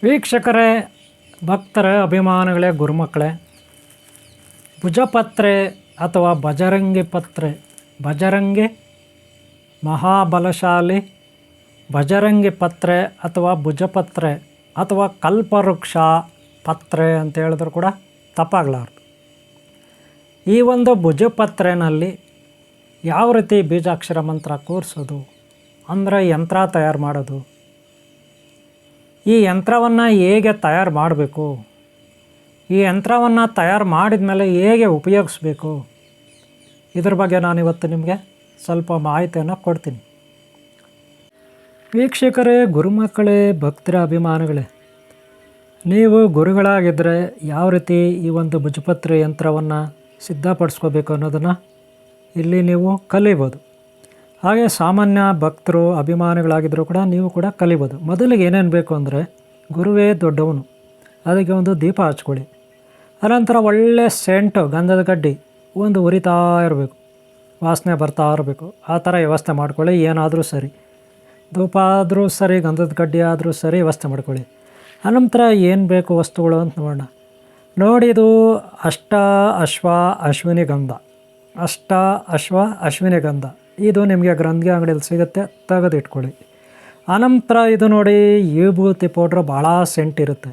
ವೀಕ್ಷಕರೇ, ಭಕ್ತರ ಅಭಿಮಾನಿಗಳೇ, ಗುರುಮಕ್ಕಳೇ, ಭುಜಪತ್ರೆ ಅಥವಾ ಬಜರಂಗಿ ಪತ್ರೆ, ಬಜರಂಗಿ ಮಹಾಬಲಶಾಲಿ ಬಜರಂಗಿ ಪತ್ರೆ ಅಥವಾ ಭುಜಪತ್ರೆ ಅಥವಾ ಕಲ್ಪವೃಕ್ಷ ಪತ್ರೆ ಅಂತ ಹೇಳಿದ್ರು ಕೂಡ ತಪ್ಪಾಗಲಾರ್ದು. ಈ ಒಂದು ಭುಜಪತ್ರೆನಲ್ಲಿ ಯಾವ ರೀತಿ ಬೀಜಾಕ್ಷರ ಮಂತ್ರ ಕೂರಿಸೋದು ಅಂದರೆ ಯಂತ್ರ ತಯಾರು ಮಾಡೋದು, ಈ ಯಂತ್ರವನ್ನು ಹೇಗೆ ತಯಾರು ಮಾಡಬೇಕು, ಈ ಯಂತ್ರವನ್ನು ತಯಾರು ಮಾಡಿದ ಮೇಲೆ ಹೇಗೆ ಉಪಯೋಗಿಸ್ಬೇಕು, ಇದ್ರ ಬಗ್ಗೆ ನಾನಿವತ್ತು ನಿಮಗೆ ಸ್ವಲ್ಪ ಮಾಹಿತಿಯನ್ನು ಕೊಡ್ತೀನಿ. ವೀಕ್ಷಕರೇ, ಗುರುಮಕ್ಕಳೇ, ಭಕ್ತರ ಅಭಿಮಾನಿಗಳೇ, ನೀವು ಗುರುಗಳಾಗಿದ್ದರೆ ಯಾವ ರೀತಿ ಈ ಒಂದು ಭುಜಪತ್ರೆ ಯಂತ್ರವನ್ನು ಸಿದ್ಧಪಡಿಸ್ಕೋಬೇಕು ಅನ್ನೋದನ್ನು ಇಲ್ಲಿ ನೀವು ಕಲಿಬೋದು. ಹಾಗೆ ಸಾಮಾನ್ಯ ಭಕ್ತರು ಅಭಿಮಾನಿಗಳಾಗಿದ್ದರೂ ಕೂಡ ನೀವು ಕೂಡ ಕಲಿಬೋದು. ಮೊದಲಿಗೆ ಏನೇನು ಬೇಕು ಅಂದರೆ, ಗುರುವೇ ದೊಡ್ಡವನು, ಅದಕ್ಕೆ ಒಂದು ದೀಪ ಹಚ್ಕೊಳ್ಳಿ. ಅನಂತರ ಒಳ್ಳೆ ಸೆಂಟು ಗಂಧದ ಕಡ್ಡಿ ಒಂದು ಉರಿತಾ ಇರಬೇಕು, ವಾಸನೆ ಬರ್ತಾ ಇರಬೇಕು, ಆ ಥರ ವ್ಯವಸ್ಥೆ ಮಾಡ್ಕೊಳ್ಳಿ. ಏನಾದರೂ ಸರಿ, ಧೂಪ ಆದರೂ ಸರಿ, ಗಂಧದ ಕಡ್ಡಿ ಆದರೂ ಸರಿ, ವ್ಯವಸ್ಥೆ ಮಾಡ್ಕೊಳ್ಳಿ. ಅನಂತರ ಏನು ಬೇಕು ವಸ್ತುಗಳು ಅಂತ ನೋಡೋಣ. ನೋಡಿ, ಇದು ಅಶ್ವಿನಿ ಗಂಧ, ಅಶ್ವಿನಿ ಗಂಧ ಇದು ನಿಮಗೆ ಗ್ರಂಥಿ ಅಂಗಡಿಯಲ್ಲಿ ಸಿಗುತ್ತೆ, ತೆಗೆದಿಟ್ಕೊಳ್ಳಿ. ಆನಂತರ ಇದು ನೋಡಿ, ವಿಭೂತಿ ಪೌಡ್ರ್ ಭಾಳ ಸೆಂಟ್ ಇರುತ್ತೆ.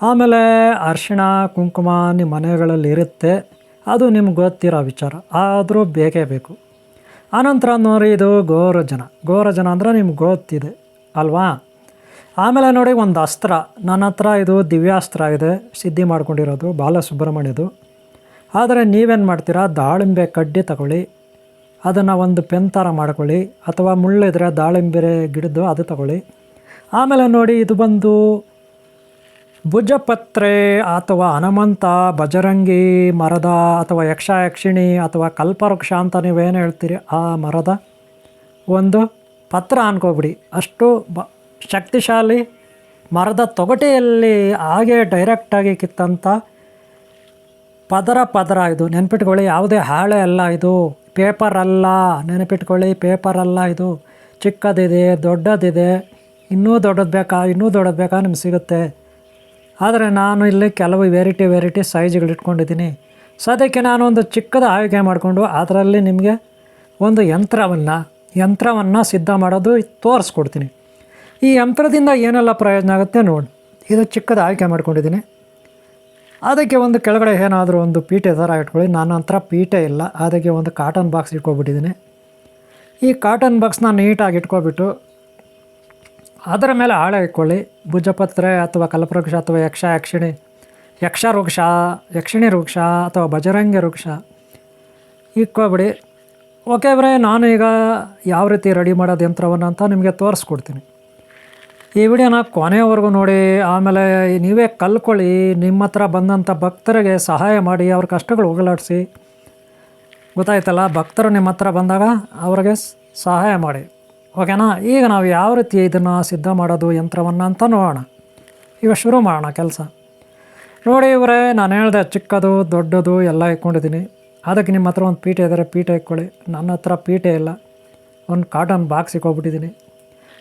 ಆಮೇಲೆ ಅರಿಶಿಣ ಕುಂಕುಮ ನಿಮ್ಮ ಮನೆಗಳಲ್ಲಿ ಇರುತ್ತೆ, ಅದು ನಿಮ್ಗೆ ಗೊತ್ತಿರೋ ವಿಚಾರ, ಆದರೂ ಬೇಕೇ ಬೇಕು. ಆನಂತರ ನೋಡಿ, ಇದು ಗೋರಜನ ಅಂದರೆ ನಿಮ್ಗೆ ಗೊತ್ತಿದೆ ಅಲ್ವಾ. ಆಮೇಲೆ ನೋಡಿ, ಒಂದು ಅಸ್ತ್ರ, ನನ್ನ ಹತ್ರ ಇದು ದಿವ್ಯಾಸ್ತ್ರ ಇದೆ, ಸಿದ್ಧಿ ಮಾಡ್ಕೊಂಡಿರೋದು ಬಾಲಸುಬ್ರಹ್ಮಣ್ಯದು. ಆದರೆ ನೀವೇನು ಮಾಡ್ತೀರಾ, ದಾಳಿಂಬೆ ಕಡ್ಡಿ ತಗೊಳ್ಳಿ, ಅದನ್ನು ಒಂದು ಪೆನ್ ಥರ ಮಾಡ್ಕೊಳ್ಳಿ, ಅಥವಾ ಮುಳ್ಳಿದ್ರೆ ದಾಳಿಂಬೆ ಗಿಡದ್ದು ಅದು ತಗೊಳ್ಳಿ. ಆಮೇಲೆ ನೋಡಿ, ಇದು ಬಂದು ಭುಜಪತ್ರೆ ಅಥವಾ ಹನುಮಂತ, ಬಜರಂಗಿ ಮರದ ಅಥವಾ ಯಕ್ಷಿಣಿ ಅಥವಾ ಕಲ್ಪವೃಕ್ಷ ಅಂತ ನೀವೇನು ಹೇಳ್ತೀರಿ, ಆ ಮರದ ಒಂದು ಪತ್ರ ಅನ್ಕೋಬಿಡಿ. ಅಷ್ಟು ಶಕ್ತಿಶಾಲಿ ಮರದ ತೊಗಟೆಯಲ್ಲಿ ಹಾಗೆ ಡೈರೆಕ್ಟಾಗಿ ಕಿತ್ತಂಥ ಪದರ ಇದು, ನೆನ್ಪಿಟ್ಕೊಳ್ಳಿ. ಯಾವುದೇ ಹಾಳೆ ಅಲ್ಲ ಇದು, ಪೇಪರ್ ಅಲ್ಲ, ನೆನಪಿಟ್ಕೊಳ್ಳಿ, ಪೇಪರ್ ಅಲ್ಲ ಇದು. ಚಿಕ್ಕದಿದೆ, ದೊಡ್ಡದಿದೆ, ಇನ್ನೂ ದೊಡ್ಡದು ಬೇಕಾ ನಿಮ್ಗೆ ಸಿಗುತ್ತೆ. ಆದರೆ ನಾನು ಇಲ್ಲಿ ಕೆಲವು ವೆರೈಟಿ ಸೈಜ್ಗಳು ಇಟ್ಕೊಂಡಿದ್ದೀನಿ. ಸದ್ಯಕ್ಕೆ ನಾನು ಒಂದು ಚಿಕ್ಕದ ಆಯ್ಕೆ ಮಾಡಿಕೊಂಡು ಅದರಲ್ಲಿ ನಿಮಗೆ ಒಂದು ಯಂತ್ರವನ್ನು ಸಿದ್ಧ ಮಾಡೋದು ತೋರಿಸ್ಕೊಡ್ತೀನಿ. ಈ ಯಂತ್ರದಿಂದ ಏನೆಲ್ಲ ಪ್ರಯೋಜನ ಆಗುತ್ತೆ ನೋಡಿ. ಇದು ಚಿಕ್ಕದ ಆಯ್ಕೆ ಮಾಡ್ಕೊಂಡಿದ್ದೀನಿ. ಅದಕ್ಕೆ ಒಂದು ಕೆಳಗಡೆ ಏನಾದರೂ ಒಂದು ಪೀಠೆ ಥರ ಇಟ್ಕೊಳ್ಳಿ. ನನ್ನ ಹತ್ರ ಪೀಠೆ ಇಲ್ಲ, ಅದಕ್ಕೆ ಒಂದು ಕಾಟನ್ ಬಾಕ್ಸ್ ಇಟ್ಕೊಬಿಟ್ಟಿದ್ದೀನಿ. ಈ ಕಾಟನ್ ಬಾಕ್ಸ್ನ ನೀಟಾಗಿ ಇಟ್ಕೊಬಿಟ್ಟು ಅದರ ಮೇಲೆ ಹಾಳೆ ಇಟ್ಕೊಳ್ಳಿ. ಭುಜಪತ್ರೆ ಅಥವಾ ಕಲ್ಪವೃಕ್ಷ ಅಥವಾ ಯಕ್ಷಿಣಿ ವೃಕ್ಷ ಅಥವಾ ಬಜರಂಗಿ ವೃಕ್ಷ ಇಟ್ಕೊಬಿಡಿ. ಓಕೆ ಬ್ರೇ, ನಾನು ಈಗ ಯಾವ ರೀತಿ ರೆಡಿ ಮಾಡೋದು ಯಂತ್ರವನ್ನು ಅಂತ ನಿಮಗೆ ತೋರಿಸ್ಕೊಡ್ತೀನಿ. ಈ ವಿಡಿಯೋನ ಕೊನೆಯವರೆಗೂ ನೋಡಿ. ಆಮೇಲೆ ನೀವೇ ಕಲ್ತ್ಕೊಳ್ಳಿ. ನಿಮ್ಮ ಹತ್ರ ಬಂದಂಥ ಭಕ್ತರಿಗೆ ಸಹಾಯ ಮಾಡಿ, ಅವ್ರ ಕಷ್ಟಗಳು ಹೋಗಲಾಡಿಸಿ. ಗೊತ್ತಾಯ್ತಲ್ಲ, ಭಕ್ತರು ನಿಮ್ಮ ಹತ್ರ ಬಂದಾಗ ಅವ್ರಿಗೆ ಸಹಾಯ ಮಾಡಿ. ಓಕೆನಾ? ಈಗ ನಾವು ಯಾವ ರೀತಿ ಇದನ್ನು ಸಿದ್ಧ ಮಾಡೋದು ಯಂತ್ರವನ್ನು ಅಂತ ನೋಡೋಣ. ಈಗ ಶುರು ಮಾಡೋಣ ಕೆಲಸ. ನೋಡಿ ಇವರೇ, ನಾನು ಹೇಳಿದೆ ಚಿಕ್ಕದು ದೊಡ್ಡದು ಎಲ್ಲ ಇಟ್ಕೊಂಡಿದ್ದೀನಿ. ಅದಕ್ಕೆ ನಿಮ್ಮ ಹತ್ರ ಒಂದು ಪೀಠೆ ಇದ್ದರೆ ಪೀಠೆ ಇಟ್ಕೊಳ್ಳಿ. ನನ್ನ ಹತ್ರ ಪೀಠೆ ಇಲ್ಲ, ಒಂದು ಕಾಟನ್ ಬಾಕ್ಸ್ ಇಟ್ಕೊಬಿಟ್ಟಿದ್ದೀನಿ.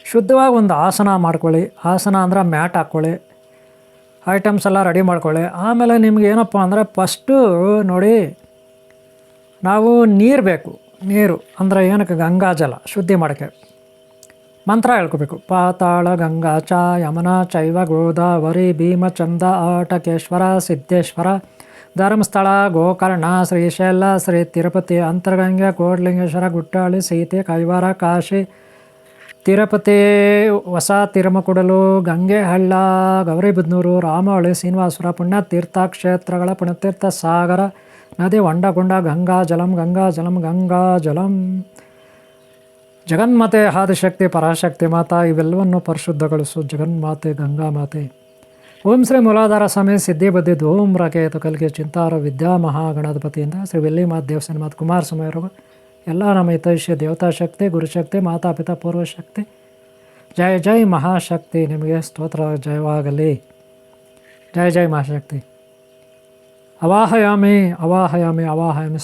ಶುದ್ಧವಾಗಿ ಒಂದು ಆಸನ ಮಾಡ್ಕೊಳ್ಳಿ. ಆಸನ ಅಂದರೆ ಮ್ಯಾಟ್ ಹಾಕ್ಕೊಳ್ಳಿ, ಐಟಮ್ಸ್ ಎಲ್ಲ ರೆಡಿ ಮಾಡ್ಕೊಳ್ಳಿ. ಆಮೇಲೆ ನಿಮ್ಗೆ ಏನಪ್ಪ ಅಂದರೆ, ಫಸ್ಟು ನೋಡಿ, ನಾವು ನೀರು ಬೇಕು. ನೀರು ಅಂದರೆ ಏನಕ್ಕೆ, ಗಂಗಾಜಲ ಶುದ್ಧಿ ಮಾಡೋಕ್ಕೆ ಮಂತ್ರ ಹೇಳ್ಕೋಬೇಕು. ಪಾತಾಳ ಗಂಗಾ ಚ ಯಮುನಾ ಚೈವ ಗೋದಾವರಿ ಭೀಮಚಂದ ಆಟಕೇಶ್ವರ ಸಿದ್ದೇಶ್ವರ ಧರ್ಮಸ್ಥಳ ಗೋಕರ್ಣ ಶ್ರೀಶೈಲ ಶ್ರೀ ತಿರುಪತಿ ಅಂತರ್ಗಂಗೆ ಕೋಟ್ಲಿಂಗೇಶ್ವರ ಗುಟ್ಟಾಳಿ ಸೀತೆ ಕೈವಾರ ಕಾಶಿ ತಿರುಪತಿ ಹೊಸ ತಿರುಮಕೂಡಲು ಗಂಗೆ ಹಳ್ಳ ಗೌರಿಬಿದನೂರು ರಾಮಹಳ್ಳಿ ಶ್ರೀನಿವಾಸಪುರ ಪುಣ್ಯತೀರ್ಥ ಕ್ಷೇತ್ರಗಳ ಪುಣ್ಯತೀರ್ಥ ಸಾಗರ ನದಿ ಹೊಂಡಗುಂಡ ಗಂಗಾಜಲಂ ಜಗನ್ಮಾತೆ ಆದಿಶಕ್ತಿ ಪರಾಶಕ್ತಿ ಮಾತಾ ಇವೆಲ್ಲವನ್ನು ಪರಿಶುದ್ಧಗೊಳಿಸು ಜಗನ್ಮಾತೆ ಗಂಗಾ ಮಾತೆ. ಓಂ ಶ್ರೀ ಮೂಲಾಧಾರ ಸ್ವಾಮಿ ಸಿದ್ಧಿ ಬದ್ಧಿ ಧೂಮ್ ರಾಕೇತು ಕಲಿಕೆ ಚಿಂತಾರ ವಿದ್ಯಾ ಮಹಾಗಣಾಧಿಪತಿಯಿಂದ ಶ್ರೀ ವೆಲ್ಲಿ ಮಾತ ದೇವಸ್ಥಾನ ಮಾತು ಕುಮಾರಸ್ವಾಮಿಯವರೆಗೂ ಎಲ್ಲ ನಮ್ಮ ಹಿತೈಷಿ ದೇವತಾಶಕ್ತಿ ಗುರುಶಕ್ತಿ ಮಾತಾಪಿತಾ ಪೂರ್ವಶಕ್ತಿ ಜಯ ಜೈ ಮಹಾಶಕ್ತಿ. ನಿಮಗೆ ಸ್ತೋತ್ರ ಜಯವಾಗಲಿ. ಜಯ ಮಹಾಶಕ್ತಿ. ಅವಾಹಯಾಮಿ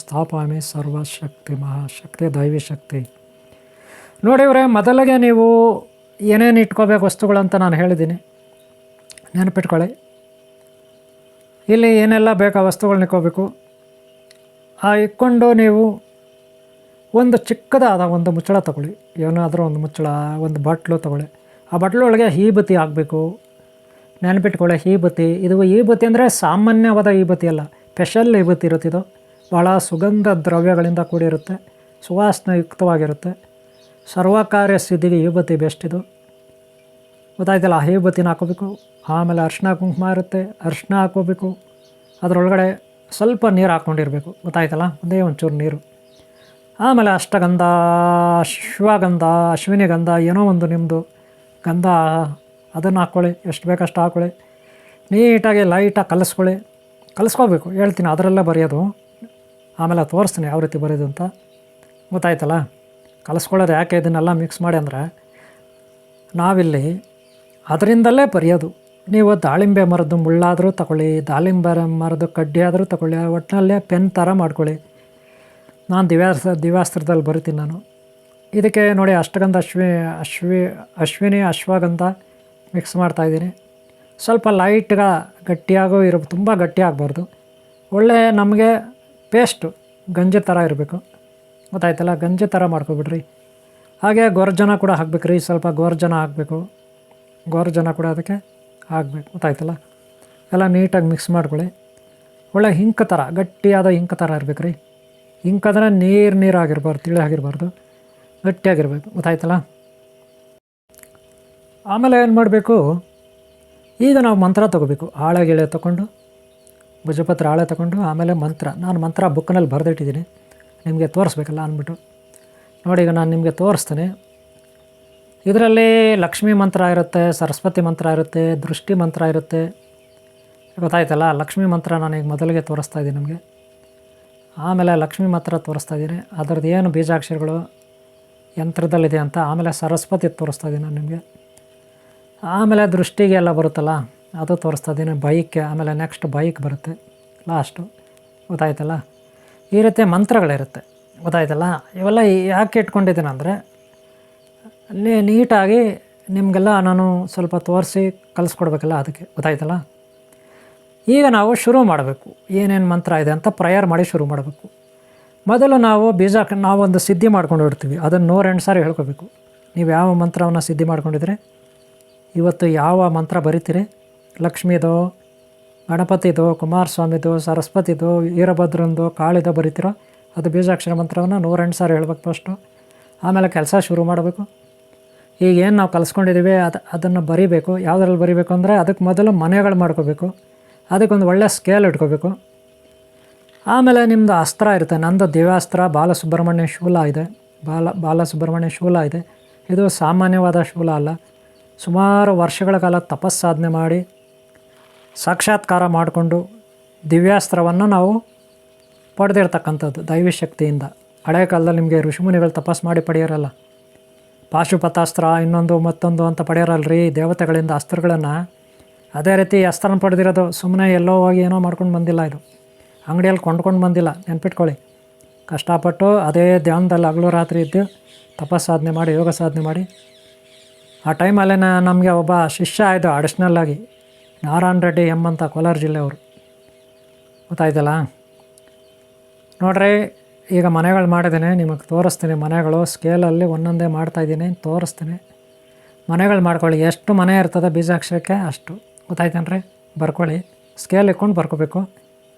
ಸ್ಥಾಪಯಾಮಿ ಸರ್ವಶಕ್ತಿ ಮಹಾಶಕ್ತಿ ದೈವಿ ಶಕ್ತಿ. ನೋಡಿವ್ರೆ, ಮೊದಲಿಗೆ ನೀವು ಏನೇನು ಇಟ್ಕೋಬೇಕು ವಸ್ತುಗಳಂತ ನಾನು ಹೇಳಿದ್ದೀನಿ. ನೆನಪಿಟ್ಕೊಳ್ಳಿ. ಇಲ್ಲಿ ಏನೆಲ್ಲ ಬೇಕಾ ವಸ್ತುಗಳನ್ನ ಇಕ್ಕೋಬೇಕು. ಇಕ್ಕೊಂಡು ನೀವು ಒಂದು ಚಿಕ್ಕದಾದ ಒಂದು ಮುಚ್ಚಳ ತೊಗೊಳ್ಳಿ. ಏನಾದರೂ ಒಂದು ಮುಚ್ಚಳ, ಒಂದು ಬಟ್ಲು ತೊಗೊಳ್ಳಿ. ಆ ಬಟ್ಲೊಳಗೆ ಈಬತ್ತಿ ಹಾಕಬೇಕು. ನೆನಪಿಟ್ಕೊಳ್ಳಿ, ಈಬತ್ತಿ. ಇದು ಈಬತ್ತಿ ಅಂದರೆ ಸಾಮಾನ್ಯವಾದ ಈಬತ್ತಿ ಅಲ್ಲ, ಸ್ಪೆಷಲ್ ಈಬತ್ತಿ ಇರುತ್ತೆ. ಇದು ಭಾಳ ಸುಗಂಧ ದ್ರವ್ಯಗಳಿಂದ ಕೂಡಿರುತ್ತೆ, ಸುವಾಸನೆಯುಕ್ತವಾಗಿರುತ್ತೆ. ಸರ್ವಕಾರ್ಯ ಸಿದ್ಧಿಗೆ ಈಬತ್ತಿ ಬೆಸ್ಟ್ ಇದು, ಗೊತ್ತಾಯ್ತಲ್ಲ. ಆ ಈಬತ್ತಿನ ಹಾಕೋಬೇಕು. ಆಮೇಲೆ ಅರಿಶಿನ ಕುಂಕುಮ ಇರುತ್ತೆ, ಅರಿಶಿನ ಹಾಕೋಬೇಕು. ಅದರೊಳಗಡೆ ಸ್ವಲ್ಪ ನೀರು ಹಾಕ್ಕೊಂಡಿರಬೇಕು, ಗೊತ್ತಾಯ್ತಲ್ಲ, ಒಂದೇ ಒಂಚೂರು ನೀರು. ಆಮೇಲೆ ಅಷ್ಟಗಂಧ, ಅಶ್ವಗಂಧ, ಅಶ್ವಿನಿ ಗಂಧ, ಏನೋ ಒಂದು ನಿಮ್ಮದು ಗಂಧ, ಅದನ್ನು ಹಾಕ್ಕೊಳ್ಳಿ. ಎಷ್ಟು ಬೇಕಷ್ಟು ಹಾಕ್ಕೊಳ್ಳಿ. ನೀಟಾಗಿ ಲೈಟಾಗಿ ಕಲಿಸ್ಕೋಬೇಕು. ಹೇಳ್ತೀನಿ, ಅದರಲ್ಲೇ ಬರೆಯೋದು. ಆಮೇಲೆ ತೋರಿಸ್ತೀನಿ ಯಾವ ರೀತಿ ಬರೆಯೋದು ಅಂತ, ಗೊತ್ತಾಯ್ತಲ್ಲ. ಕಲಿಸ್ಕೊಳ್ಳೋದು ಯಾಕೆ ಇದನ್ನೆಲ್ಲ ಮಿಕ್ಸ್ ಮಾಡಿ ಅಂದರೆ, ನಾವಿಲ್ಲಿ ಅದರಿಂದಲೇ ಬರೆಯೋದು. ನೀವು ದಾಳಿಂಬೆ ಮರದ್ದು ಮುಳ್ಳಾದರೂ ತಗೊಳ್ಳಿ, ದಾಳಿಂಬೆ ಮರದ್ದು ಕಡ್ಡಿ ಆದರೂ ತಗೊಳ್ಳಿ, ಒಟ್ಟಿನಲ್ಲೇ ಪೆನ್ ಥರ ಮಾಡ್ಕೊಳ್ಳಿ. ನಾನು ದಿವ್ಯಾಸ್ತ್ರದಲ್ಲಿ ಬರಿತೀನಿ ನಾನು. ಇದಕ್ಕೆ ನೋಡಿ, ಅಷ್ಟಗಂಧ, ಅಶ್ವಿನಿ, ಅಶ್ವಗಂಧ ಮಿಕ್ಸ್ ಮಾಡ್ತಾಯಿದ್ದೀನಿ. ಸ್ವಲ್ಪ ಲೈಟ್ಗೆ ಗಟ್ಟಿಯಾಗೂ ತುಂಬ ಗಟ್ಟಿ ಆಗಬಾರ್ದು. ಒಳ್ಳೆ ನಮಗೆ ಪೇಸ್ಟು ಗಂಜಿ ಥರ ಇರಬೇಕು, ಗೊತ್ತಾಯ್ತಲ್ಲ. ಗಂಜಿ ಥರ ಮಾಡ್ಕೊಬಿಡ್ರಿ. ಹಾಗೆ ಗೊರ್ಜನ ಕೂಡ ಹಾಕ್ಬೇಕ್ರಿ. ಸ್ವಲ್ಪ ಗೊರ್ಜನ ಹಾಕಬೇಕು. ಗೊರ್ಜನ ಕೂಡ ಅದಕ್ಕೆ ಹಾಕ್ಬೇಕು, ಗೊತ್ತಾಯ್ತಲ್ಲ. ಎಲ್ಲ ನೀಟಾಗಿ ಮಿಕ್ಸ್ ಮಾಡ್ಕೊಳ್ಳಿ. ಒಳ್ಳೆ ಹಿಂಕ್ ಥರ, ಗಟ್ಟಿಯಾದ ಹಿಂಕ್ ಥರ ಇರ್ಬೇಕು ರೀ. ಹಿಂಕಂದ್ರೆ ನೀರಾಗಿರ್ಬಾರ್ದು, ತಿಳಿ ಆಗಿರಬಾರ್ದು, ಗಟ್ಟಿಯಾಗಿರ್ಬೇಕು, ಗೊತ್ತಾಯ್ತಲ್ಲ. ಆಮೇಲೆ ಏನು ಮಾಡಬೇಕು, ಈಗ ನಾವು ಮಂತ್ರ ತೊಗೋಬೇಕು. ಹಾಳೆ ಗಿಳೆ ತೊಗೊಂಡು, ಭುಜಪತ್ರ ಹಾಳೆ ತೊಗೊಂಡು, ಆಮೇಲೆ ಮಂತ್ರ. ನಾನು ಮಂತ್ರ ಬುಕ್ನಲ್ಲಿ ಬರೆದಿಟ್ಟಿದ್ದೀನಿ, ನಿಮಗೆ ತೋರಿಸ್ಬೇಕಲ್ಲ ಅಂದ್ಬಿಟ್ಟು. ನೋಡಿ, ಈಗ ನಾನು ನಿಮಗೆ ತೋರಿಸ್ತೀನಿ. ಇದರಲ್ಲಿ ಲಕ್ಷ್ಮೀ ಮಂತ್ರ ಇರುತ್ತೆ, ಸರಸ್ವತಿ ಮಂತ್ರ ಇರುತ್ತೆ, ದೃಷ್ಟಿ ಮಂತ್ರ ಇರುತ್ತೆ, ಗೊತ್ತಾಯ್ತಲ್ಲ. ಲಕ್ಷ್ಮೀ ಮಂತ್ರ ನಾನೀಗ ಮೊದಲಿಗೆ ತೋರಿಸ್ತಾ ಇದ್ದೀನಿ ನಿಮಗೆ. ಆಮೇಲೆ ಲಕ್ಷ್ಮೀ ಮಂತ್ರ ತೋರಿಸ್ತಾ ಇದ್ದೀನಿ, ಅದರದ್ದು ಏನು ಬೀಜಾಕ್ಷರಗಳು ಯಂತ್ರದಲ್ಲಿದೆ ಅಂತ. ಆಮೇಲೆ ಸರಸ್ವತಿ ತೋರಿಸ್ತಾ ಇದ್ದೀನಿ ನಾನು ನಿಮಗೆ. ಆಮೇಲೆ ದೃಷ್ಟಿಗೆ ಎಲ್ಲ ಬರುತ್ತಲ್ಲ, ಅದು ತೋರಿಸ್ತಾ ಇದ್ದೀನಿ. ಬೈಕ್, ಆಮೇಲೆ ನೆಕ್ಸ್ಟ್ ಬೈಕ್ ಬರುತ್ತೆ ಲಾಸ್ಟು, ಗೊತ್ತಾಯ್ತಲ್ಲ. ಈ ರೀತಿ ಮಂತ್ರಗಳಿರುತ್ತೆ, ಗೊತ್ತಾಯ್ತಲ್ಲ. ಇವೆಲ್ಲ ಯಾಕೆ ಇಟ್ಕೊಂಡಿದ್ದೀನಿ ಅಂದರೆ, ಅಲ್ಲಿ ನೀಟಾಗಿ ನಿಮಗೆಲ್ಲ ನಾನು ಸ್ವಲ್ಪ ತೋರಿಸಿ ಕಲಿಸ್ಕೊಡ್ಬೇಕಲ್ಲ, ಅದಕ್ಕೆ, ಗೊತ್ತಾಯ್ತಲ್ಲ. ಈಗ ನಾವು ಶುರು ಮಾಡಬೇಕು. ಏನೇನು ಮಂತ್ರ ಇದೆ ಅಂತ ಪ್ರೇಯರ್ ಮಾಡಿ ಶುರು ಮಾಡಬೇಕು. ಮೊದಲು ನಾವು ನಾವೊಂದು ಸಿದ್ಧಿ ಮಾಡ್ಕೊಂಡು ಇಡ್ತೀವಿ, ಅದನ್ನು 108 ಸಾರಿ ಹೇಳ್ಕೋಬೇಕು. ನೀವು ಯಾವ ಮಂತ್ರವನ್ನು ಸಿದ್ಧಿ ಮಾಡ್ಕೊಂಡಿದ್ರೆ, ಇವತ್ತು ಯಾವ ಮಂತ್ರ ಬರಿತೀರಿ, ಲಕ್ಷ್ಮೀದೋ, ಗಣಪತಿದೋ, ಕುಮಾರಸ್ವಾಮಿದೋ, ಸರಸ್ವತಿದೋ, ವೀರಭದ್ರಂದೋ, ಕಾಳಿದೋ ಬರಿತೀರೋ, ಅದು ಬೀಜಾಕ್ಷರ ಮಂತ್ರವನ್ನು 108 ಸಾರಿ ಹೇಳ್ಬೇಕು ಫಸ್ಟು. ಆಮೇಲೆ ಕೆಲಸ ಶುರು ಮಾಡಬೇಕು. ಈಗೇನು ನಾವು ಕಲಿಸ್ಕೊಂಡಿದ್ದೀವಿ ಅದನ್ನು ಬರಿಬೇಕು. ಯಾವುದ್ರಲ್ಲಿ ಬರಿಬೇಕು ಅಂದರೆ, ಅದಕ್ಕೆ ಮೊದಲು ಮನೆಗಳು ಮಾಡ್ಕೋಬೇಕು. ಅದಕ್ಕೊಂದು ಒಳ್ಳೆಯ ಸ್ಕೇಲ್ ಇಟ್ಕೋಬೇಕು. ಆಮೇಲೆ ನಿಮ್ಮದು ಅಸ್ತ್ರ ಇರುತ್ತೆ. ನಂದು ದಿವ್ಯಾಸ್ತ್ರ ಬಾಲಸುಬ್ರಹ್ಮಣ್ಯ ಶೂಲ ಇದೆ, ಬಾಲಸುಬ್ರಹ್ಮಣ್ಯ ಶೂಲ ಇದೆ. ಇದು ಸಾಮಾನ್ಯವಾದ ಶೂಲ ಅಲ್ಲ. ಸುಮಾರು ವರ್ಷಗಳ ಕಾಲ ತಪಸ್ಸಾಧನೆ ಮಾಡಿ ಸಾಕ್ಷಾತ್ಕಾರ ಮಾಡಿಕೊಂಡು ದಿವ್ಯಾಸ್ತ್ರವನ್ನು ನಾವು ಪಡೆದಿರ್ತಕ್ಕಂಥದ್ದು ದೈವಿ ಶಕ್ತಿಯಿಂದ. ಹಳೆ ಕಾಲದಲ್ಲಿ ನಿಮಗೆ ಋಷಿಮುನಿಗಳು ತಪಸ್ಸು ಮಾಡಿ ಪಡೆಯೋರಲ್ಲ, ಪಾಶುಪತಾಸ್ತ್ರ ಇನ್ನೊಂದು ಮತ್ತೊಂದು ಅಂತ ಪಡೆಯೋರಲ್ರಿ ದೇವತೆಗಳಿಂದ ಅಸ್ತ್ರಗಳನ್ನು. ಅದೇ ರೀತಿ ಅಸ್ತ್ರನ ಪಡೆದಿರೋದು ಸುಮ್ಮನೆ ಎಲ್ಲೋ ಹೋಗಿ ಏನೋ ಮಾಡ್ಕೊಂಡು ಬಂದಿಲ್ಲ. ಇದು ಅಂಗಡಿಯಲ್ಲಿ ಕೊಂಡ್ಕೊಂಡು ಬಂದಿಲ್ಲ, ನೆನ್ಪಿಟ್ಕೊಳ್ಳಿ. ಕಷ್ಟಪಟ್ಟು ಅದೇ ಧ್ಯಾನದಲ್ಲಿ ಹಗಲು ರಾತ್ರಿ ಇದ್ದು ತಪಸ್ಸಾಧನೆ ಮಾಡಿ, ಯೋಗ ಸಾಧನೆ ಮಾಡಿ. ಆ ಟೈಮಲ್ಲೇ ನಮಗೆ ಒಬ್ಬ ಶಿಷ್ಯ ಆಯಿತು ಅಡಿಷ್ನಲ್ಲಾಗಿ, ನಾರಾಯಣ ರೆಡ್ಡಿ ಅಂತ, ಕೋಲಾರ ಜಿಲ್ಲೆಯವರು, ಗೊತ್ತಾಯ್ತಲ್ಲ. ನೋಡ್ರಿ, ಈಗ ಮನೆಗಳು ಮಾಡಿದ್ದೀನಿ, ನಿಮಗೆ ತೋರಿಸ್ತೀನಿ. ಮನೆಗಳು ಸ್ಕೇಲಲ್ಲಿ ಒಂದೊಂದೇ ಮಾಡ್ತಾಯಿದ್ದೀನಿ, ತೋರಿಸ್ತೀನಿ. ಮನೆಗಳು ಮಾಡ್ಕೊಳ್ಳಿ. ಎಷ್ಟು ಮನೆ ಇರ್ತದೆ ಬೀಜಾಕ್ಷರಕ್ಕೆ ಅಷ್ಟು, ಗೊತ್ತಾಯ್ತೇನ್ರಿ. ಬರ್ಕೊಳ್ಳಿ, ಸ್ಕೇಲ್ ಇಟ್ಕೊಂಡು ಬರ್ಕೋಬೇಕು.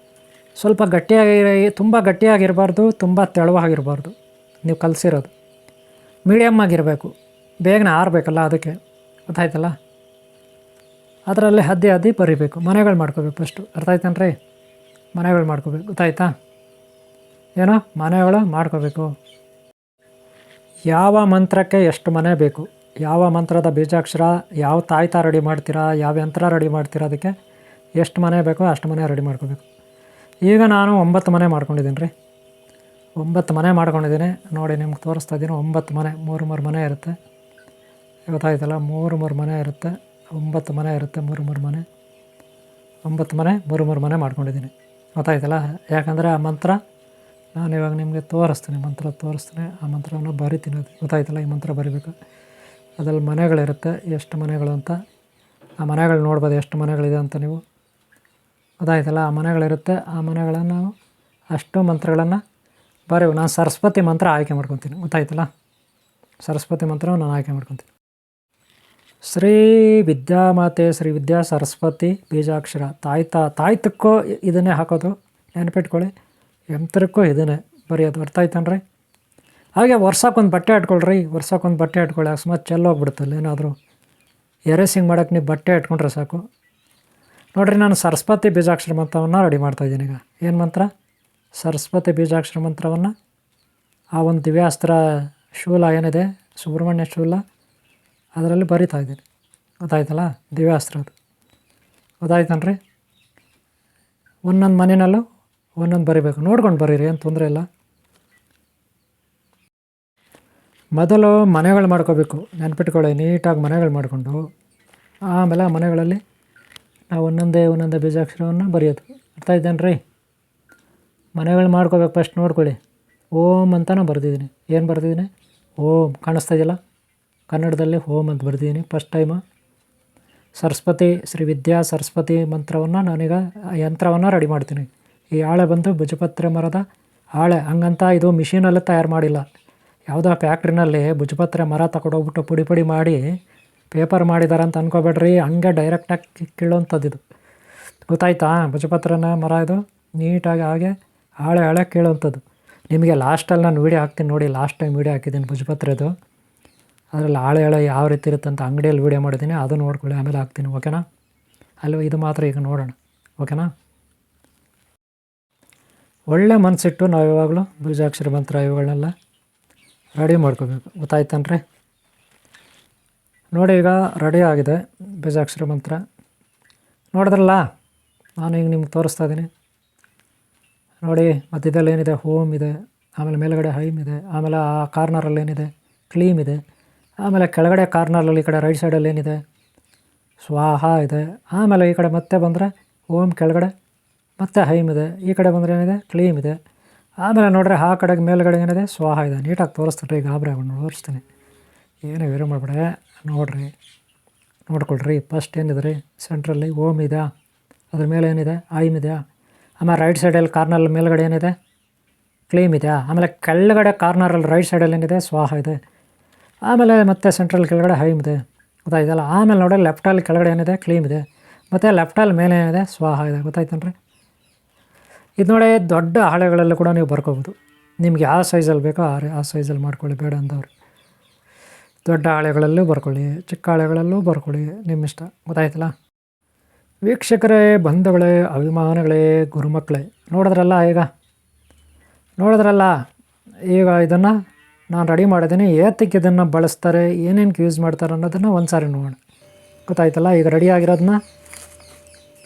ಸ್ವಲ್ಪ ತುಂಬ ಗಟ್ಟಿಯಾಗಿರಬಾರ್ದು, ತುಂಬ ತೆಳುವಾಗಿರಬಾರ್ದು. ನೀವು ಕಲಿಸಿರೋದು ಮೀಡಿಯಮ್ ಆಗಿರಬೇಕು, ಬೇಗನೆ ಆರಬೇಕಲ್ಲ, ಅದಕ್ಕೆ, ಗೊತ್ತಾಯ್ತಲ್ಲ. ಅದರಲ್ಲಿ ಹದ್ದಿ ಬರಿಬೇಕು. ಮನೆಗಳು ಮಾಡ್ಕೋಬೇಕು ಫಸ್ಟು, ಅರ್ಥ ಆಯ್ತೇನ್ರಿ. ಮನೆಗಳು ಮಾಡ್ಕೋಬೇಕು, ಗೊತ್ತಾಯ್ತಾ. ಏನೋ ಮನೆಗಳು ಮಾಡ್ಕೋಬೇಕು. ಯಾವ ಮಂತ್ರಕ್ಕೆ ಎಷ್ಟು ಮನೆ ಬೇಕು, ಯಾವ ಮಂತ್ರದ ಬೀಜಾಕ್ಷರ, ಯಾವ ತಾಯ್ತ ರೆಡಿ ಮಾಡ್ತೀರಾ, ಯಾವ ಯಂತ್ರ ರೆಡಿ ಮಾಡ್ತೀರಾ, ಅದಕ್ಕೆ ಎಷ್ಟು ಮನೆ ಬೇಕೋ ಅಷ್ಟು ಮನೆ ರೆಡಿ ಮಾಡ್ಕೋಬೇಕು. ಈಗ ನಾನು 9 ಮನೆ ಮಾಡ್ಕೊಂಡಿದ್ದೀನಿ ರೀ. 9 ಮನೆ ಮಾಡ್ಕೊಂಡಿದ್ದೀನಿ. ನೋಡಿ, ನಿಮ್ಗೆ ತೋರಿಸ್ತಾ ಇದ್ದೀನಿ. 9 ಮನೆ, 3 ಮನೆ ಇರುತ್ತೆ, ಗೊತ್ತಾಯ್ತಲ್ಲ. 3 ಮನೆ ಇರುತ್ತೆ, 9 ಮನೆ ಇರುತ್ತೆ, 3 ಮನೆ, 9 ಮನೆ, 3 ಮನೆ ಮಾಡ್ಕೊಂಡಿದ್ದೀನಿ, ಗೊತ್ತಾಯ್ತಲ್ಲ. ಯಾಕಂದರೆ ಆ ಮಂತ್ರ ನಾನು ಇವಾಗ ನಿಮಗೆ ತೋರಿಸ್ತೀನಿ, ಮಂತ್ರ ತೋರಿಸ್ತೀನಿ. ಆ ಮಂತ್ರವನ್ನು ಬರಿತೀನಿ, ಅದು ಗೊತ್ತಾಯ್ತಲ್ಲ. ಈ ಮಂತ್ರ ಬರಿಬೇಕು. ಅದರಲ್ಲಿ ಮನೆಗಳಿರುತ್ತೆ, ಎಷ್ಟು ಮನೆಗಳು ಅಂತ ಆ ಮನೆಗಳು ನೋಡ್ಬೋದು ಎಷ್ಟು ಮನೆಗಳಿದೆ ಅಂತ ನೀವು. ಗೊತ್ತಾಯ್ತಲ್ಲ, ಆ ಮನೆಗಳಿರುತ್ತೆ. ಆ ಮನೆಗಳನ್ನು ನಾವು ಅಷ್ಟು ಮಂತ್ರಗಳನ್ನು ಬರೀ ನಾನು ಸರಸ್ವತಿ ಮಂತ್ರ ಆಯ್ಕೆ ಮಾಡ್ಕೊತೀನಿ. ಗೊತ್ತಾಯ್ತಲ್ಲ, ಸರಸ್ವತಿ ಮಂತ್ರ ನಾನು ಆಯ್ಕೆ ಮಾಡ್ಕೊತೀನಿ. ಶ್ರೀ ವಿದ್ಯಾಮಾತೆ ಶ್ರೀ ವಿದ್ಯಾ ಸರಸ್ವತಿ ಬೀಜಾಕ್ಷರ. ತಾಯ್ತಕ್ಕೂ ಇದನ್ನೇ ಹಾಕೋದು, ನೆನಪಿಟ್ಕೊಳ್ಳಿ. ಯಂತ್ರಕ್ಕೂ ಇದನ್ನೇ ಬರೆಯೋದು. ಅರ್ಥ ಆಯ್ತನ್ರಿ? ಹಾಗೆ ವರ್ಷಕ್ಕೊಂದು ಬಟ್ಟೆ ಇಟ್ಕೊಳ್ರಿ, ವರ್ಷಕ್ಕೊಂದು ಬಟ್ಟೆ ಇಟ್ಕೊಳ್ಳಿ. ಅಕಸ್ಮಾತ್ ಚೆಲ್ಲೋಗ್ಬಿಡುತ್ತಲ್ಲ ಏನಾದರೂ, ಎರೇಸಿಂಗ್ ಮಾಡೋಕ್ಕೆ ನೀವು ಬಟ್ಟೆ ಇಟ್ಕೊಂಡ್ರೆ ಸಾಕು. ನೋಡಿರಿ, ನಾನು ಸರಸ್ವತಿ ಬೀಜಾಕ್ಷರ ಮಂತ್ರವನ್ನು ರೆಡಿ ಮಾಡ್ತಾಯಿದ್ದೀನಿ ಈಗ. ಏನು ಮಂತ್ರ? ಸರಸ್ವತಿ ಬೀಜಾಕ್ಷರ ಮಂತ್ರವನ್ನು ಆ ಒಂದು ದಿವ್ಯಾಸ್ತ್ರ ಶೂಲ ಏನಿದೆ, ಸುಬ್ರಹ್ಮಣ್ಯ ಶೂಲ, ಅದರಲ್ಲಿ ಬರಿತಾ ಇದ್ದೀನಿ. ಗೊತ್ತಾಯ್ತಲ್ಲ, ದಿವ್ಯಾಸ್ತ್ರ ಅದು. ಗೊತ್ತಾಯ್ತನ್ರಿ? ಒಂದೊಂದು ಮನೆಯಲ್ಲೂ ಒಂದೊಂದು ಬರಿಬೇಕು, ನೋಡ್ಕೊಂಡು ಬರೀರಿ, ಏನು ತೊಂದರೆ ಇಲ್ಲ. ಮೊದಲು ಮನೆಗಳು ಮಾಡ್ಕೋಬೇಕು, ನೆನ್ಪಿಟ್ಕೊಳ್ಳಿ. ನೀಟಾಗಿ ಮನೆಗಳು ಮಾಡಿಕೊಂಡು ಆಮೇಲೆ ಆ ಮನೆಗಳಲ್ಲಿ ನಾವು ಒಂದೊಂದೇ ಬೀಜಾಕ್ಷರವನ್ನು ಬರೆಯೋದು. ಅರ್ಥ ಆಯ್ತೇನ್ರಿ? ಮನೆಗಳು ಮಾಡ್ಕೋಬೇಕು. ಫಸ್ಟ್ ನೋಡ್ಕೊಳ್ಳಿ, ಓಂ ಅಂತ ನಾನು ಬರೆದಿದ್ದೀನಿ. ಏನು ಬರೆದಿದ್ದೀನಿ? ಓಂ. ಕಾಣಿಸ್ತಾ ಇದೆಯಲ್ಲ, ಕನ್ನಡದಲ್ಲಿ ಓಂ ಅಂತ ಬರೆದಿದ್ದೀನಿ ಫಸ್ಟ್ ಟೈಮು. ಸರಸ್ವತಿ ಶ್ರೀ ವಿದ್ಯಾ ಸರಸ್ವತಿ ಮಂತ್ರವನ್ನು ನಾನೀಗ ಯಂತ್ರವನ್ನು ರೆಡಿ ಮಾಡ್ತೀನಿ. ಈ ಹಾಳೆ ಬಂದು ಭುಜಪತ್ರೆ ಮರದ ಹಾಳೆ. ಹಂಗಂತ ಇದು ಮಿಷಿನಲ್ಲಿ ತಯಾರು ಮಾಡಿಲ್ಲ. ಯಾವುದೋ ಫ್ಯಾಕ್ಟ್ರಿನಲ್ಲಿ ಭುಜಪತ್ರೆ ಮರ ತಗೊಂಡೋಗ್ಬಿಟ್ಟು ಪುಡಿ ಮಾಡಿ ಪೇಪರ್ ಮಾಡಿದ್ದಾರೆ ಅಂತ ಅಂದ್ಕೋಬೇಡ್ರಿ. ಹಂಗೆ ಡೈರೆಕ್ಟಾಗಿ ಕೀಳೋವಂಥದ್ದು ಇದು. ಗೊತ್ತಾಯ್ತಾ? ಭುಜಪತ್ರನ ಮರ ಇದು ನೀಟಾಗಿ ಹಾಗೆ ಹಾಳೆ ಕೀಳೋವಂಥದ್ದು. ನಿಮಗೆ ಲಾಸ್ಟಲ್ಲಿ ನಾನು ವೀಡಿಯೋ ಹಾಕ್ತೀನಿ ನೋಡಿ. ಲಾಸ್ಟ್ ಟೈಮ್ ವೀಡಿಯೋ ಹಾಕಿದ್ದೀನಿ ಭುಜಪತ್ರೆದು. ಅದರಲ್ಲಿ ಹಾಳೆ ಯಾವ ರೀತಿ ಇರುತ್ತೆ ಅಂತ ಅಂಗಡಿಯಲ್ಲಿ ವೀಡಿಯೋ ಮಾಡಿದ್ದೀನಿ, ಅದು ನೋಡ್ಕೊಳ್ಳಿ. ಆಮೇಲೆ ಹಾಕ್ತೀನಿ, ಓಕೆನಾ? ಅಲ್ಲೂ ಇದು ಮಾತ್ರ ಈಗ ನೋಡೋಣ, ಓಕೆನಾ? ಒಳ್ಳೆ ಮನಸ್ಸಿಟ್ಟು ನಾವು ಯಾವಾಗಲೂ ಬೀಜಾಕ್ಷರ ಮಂತ್ರ ಇವುಗಳನ್ನೆಲ್ಲ ರೆಡಿ ಮಾಡ್ಕೋಬೇಕು. ಗೊತ್ತಾಯ್ತನ್ರಿ? ನೋಡಿ, ಈಗ ರೆಡಿ ಆಗಿದೆ ಬೀಜಾಕ್ಷರ ಮಂತ್ರ. ನೋಡಿದ್ರಲ್ಲ, ನಾನು ಈಗ ನಿಮ್ಗೆ ತೋರಿಸ್ತಾ ಇದ್ದೀನಿ ನೋಡಿ. ಮಧ್ಯದಲ್ಲಿ ಏನಿದೆ? ಹೋಮ್ ಇದೆ. ಆಮೇಲೆ ಮೇಲುಗಡೆ ಹೈಮ್ ಇದೆ. ಆಮೇಲೆ ಆ ಕಾರ್ನರಲ್ಲಿ ಏನಿದೆ? ಕ್ಲೀಮ್ ಇದೆ. ಆಮೇಲೆ ಕೆಳಗಡೆ ಕಾರ್ನರಲ್ಲಿ ಈ ಕಡೆ ರೈಟ್ ಸೈಡಲ್ಲಿ ಏನಿದೆ? ಸ್ವಾಹ ಇದೆ. ಆಮೇಲೆ ಈ ಕಡೆ ಮತ್ತೆ ಬಂದರೆ ಓಂ ಕೆಳಗಡೆ ಮತ್ತೆ ಹೈಮ್ ಇದೆ. ಈ ಕಡೆ ಬಂದರೆ ಏನಿದೆ? ಕ್ಲೀಮ್ ಇದೆ. ಆಮೇಲೆ ನೋಡ್ರಿ, ಆ ಕಡೆಗೆ ಮೇಲುಗಡೆ ಏನಿದೆ? ಸ್ವಾಹ ಇದೆ. ನೀಟಾಗಿ ತೋರಿಸ್ತಾರೆ. ಈಗ ಗಾಬರಿ ಆಗೋಣ, ತೋರಿಸ್ತೀನಿ. ಏನು ವೇರು ಮಾಡಿಬಿಡೆ. ನೋಡಿರಿ, ನೋಡ್ಕೊಳ್ರಿ. ಫಸ್ಟ್ ಏನಿದೆ ರೀ? ಸೆಂಟ್ರಲ್ಲಿ ಓಮ್ ಇದೆ. ಅದ್ರ ಮೇಲೆ ಏನಿದೆ? ಐಮ್ ಇದೆ. ಆಮೇಲೆ ರೈಟ್ ಸೈಡಲ್ಲಿ ಕಾರ್ನರಲ್ಲಿ ಮೇಲುಗಡೆ ಏನಿದೆ? ಕ್ಲೀಮ್ ಇದೆ. ಆಮೇಲೆ ಕೆಳಗಡೆ ಕಾರ್ನರಲ್ಲಿ ರೈಟ್ ಸೈಡಲ್ಲಿ ಏನಿದೆ? ಸ್ವಾಹ ಇದೆ. ಆಮೇಲೆ ಮತ್ತೆ ಸೆಂಟ್ರಲ್ಲಿ ಕೆಳಗಡೆ ಹೈಮ್ ಇದೆ. ಗೊತ್ತಾಯ್ತಲ್ಲ? ಆಮೇಲೆ ನೋಡಿ, ಲೆಫ್ಟಲ್ಲಿ ಕೆಳಗಡೆ ಏನಿದೆ? ಕ್ಲೀಮ್ ಇದೆ. ಮತ್ತು ಲೆಫ್ಟಲ್ಲಿ ಮೇಲೆ ಏನಿದೆ? ಸ್ವಾಹ ಇದೆ. ಗೊತ್ತಾಯ್ತನ್ರಿ? ಇದು ನೋಡಿ, ದೊಡ್ಡ ಹಾಳೆಗಳಲ್ಲೂ ಕೂಡ ನೀವು ಬರ್ಕೋಬೋದು. ನಿಮ್ಗೆ ಯಾವ ಸೈಜಲ್ಲಿ ಬೇಕೋ ಆ ಸೈಜಲ್ಲಿ ಮಾಡ್ಕೊಳ್ಳಿ, ಬೇಡ ಅಂದವ್ರು. ದೊಡ್ಡ ಹಾಳೆಗಳಲ್ಲೂ ಬರ್ಕೊಳ್ಳಿ, ಚಿಕ್ಕ ಹಾಳೆಗಳಲ್ಲೂ ಬರ್ಕೊಳ್ಳಿ, ನಿಮ್ಮ ಇಷ್ಟ. ಗೊತ್ತಾಯ್ತಲ್ಲ? ವೀಕ್ಷಕರೇ, ಬಂಧುಗಳೇ, ಅಭಿಮಾನಿಗಳೇ, ಗುರುಮಕ್ಕಳೇ, ನೋಡಿದ್ರಲ್ಲ ಈಗ ಇದನ್ನು ನಾನು ರೆಡಿ ಮಾಡಿದ್ದೀನಿ. ಏತಕ್ಕೆ ಇದನ್ನು ಬಳಸ್ತಾರೆ, ಏನೇನು ಯೂಸ್ ಮಾಡ್ತಾರೆ ಅನ್ನೋದನ್ನು ಒಂದು ಸಾರಿ ನೋಡೋಣ. ಗೊತ್ತಾಯ್ತಲ್ಲ? ಈಗ ರೆಡಿ ಆಗಿರೋದನ್ನ